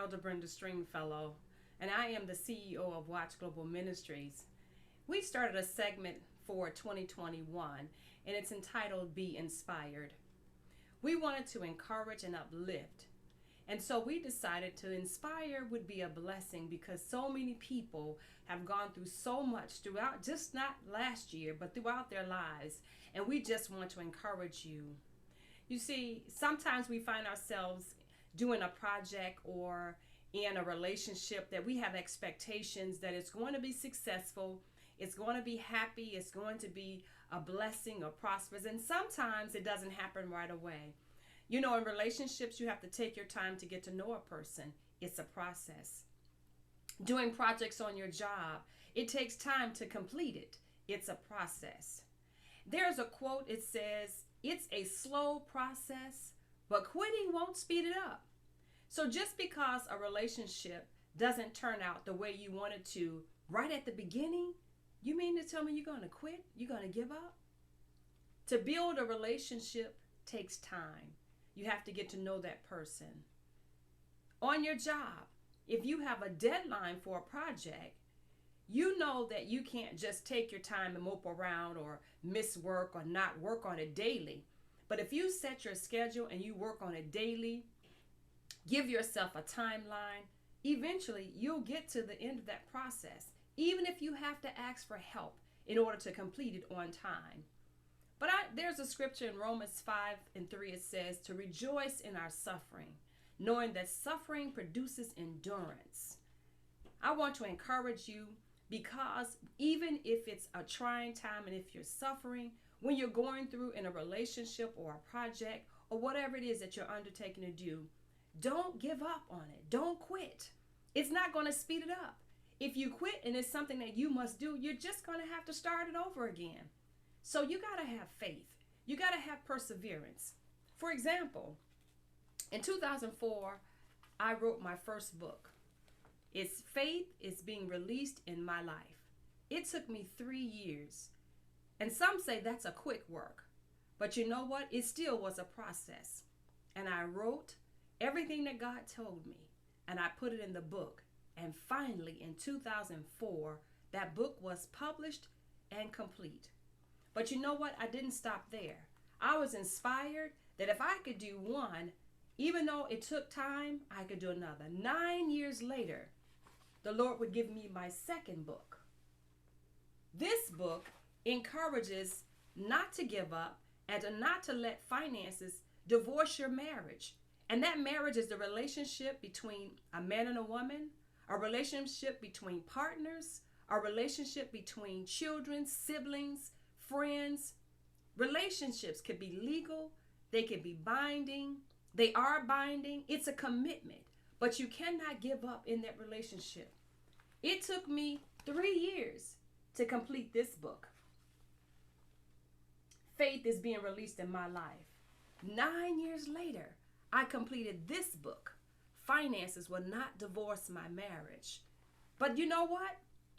Elder Brenda Stringfellow, and I am the CEO of Watch Global Ministries. We started a segment for 2021, and it's entitled Be Inspired. We wanted to encourage and uplift, and so we decided to inspire would be a blessing because so many people have gone through so much throughout, just not last year, but throughout their lives, and we just want to encourage you. You see, sometimes we find ourselves doing a project or in a relationship that we have expectations that it's going to be successful, it's going to be happy, it's going to be a blessing or prosperous, and sometimes it doesn't happen right away. You know, in relationships, you have to take your time to get to know a person. It's a process. Doing projects on your job, it takes time to complete it. It's a process. There's a quote, it says, "It's a slow process, but quitting won't speed it up." So just because a relationship doesn't turn out the way you wanted to right at the beginning, you mean to tell me you're going to quit? You're going to give up? To build a relationship takes time. You have to get to know that person. On your job, if you have a deadline for a project, you know that you can't just take your time and mope around or miss work or not work on it daily. But if you set your schedule and you work on it daily, give yourself a timeline, eventually you'll get to the end of that process, even if you have to ask for help in order to complete it on time. But there's a scripture in Romans 5:3. It says to rejoice in our suffering, knowing that suffering produces endurance. I want to encourage you because even if it's a trying time and if you're suffering, when you're going through in a relationship or a project or whatever it is that you're undertaking to do, don't give up on it. Don't quit. It's not going to speed it up. If you quit and it's something that you must do, you're just going to have to start it over again. So you got to have faith. You got to have perseverance. For example, in 2004, I wrote my first book. Its faith is being released in my life. It took me 3 years. And some say that's a quick work. But you know what? It still was a process. And I wrote everything that God told me. And I put it in the book. And finally, in 2004, that book was published and complete. But you know what? I didn't stop there. I was inspired that if I could do one, even though it took time, I could do another. 9 years later, the Lord would give me my second book. This book encourages not to give up and not to let finances divorce your marriage. And that marriage is the relationship between a man and a woman, a relationship between partners, a relationship between children, siblings, friends. Relationships could be legal, they can be binding, they are binding. It's a commitment, but you cannot give up in that relationship. It took me 3 years to complete this book. Faith is being released in my life. 9 years later, I completed this book. Finances will not divorce my marriage. But you know what?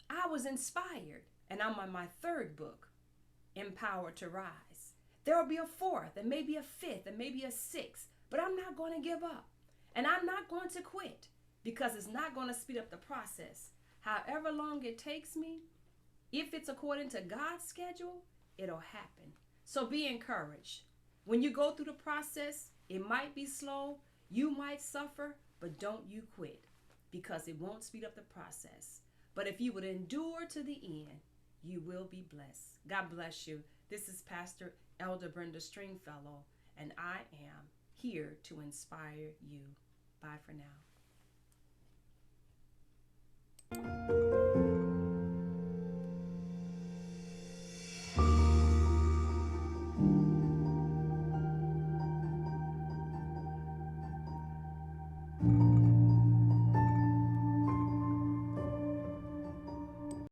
I was inspired, and I'm on my third book, Empowered to Rise. There will be a fourth, and maybe a fifth, and maybe a sixth, but I'm not going to give up. And I'm not going to quit because it's not going to speed up the process. However long it takes me, if it's according to God's schedule, it'll happen. So be encouraged. When you go through the process, it might be slow, you might suffer, but don't you quit because it won't speed up the process. But if you would endure to the end, you will be blessed. God bless you. This is Pastor Elder Brenda Stringfellow, and I am here to inspire you. Bye for now.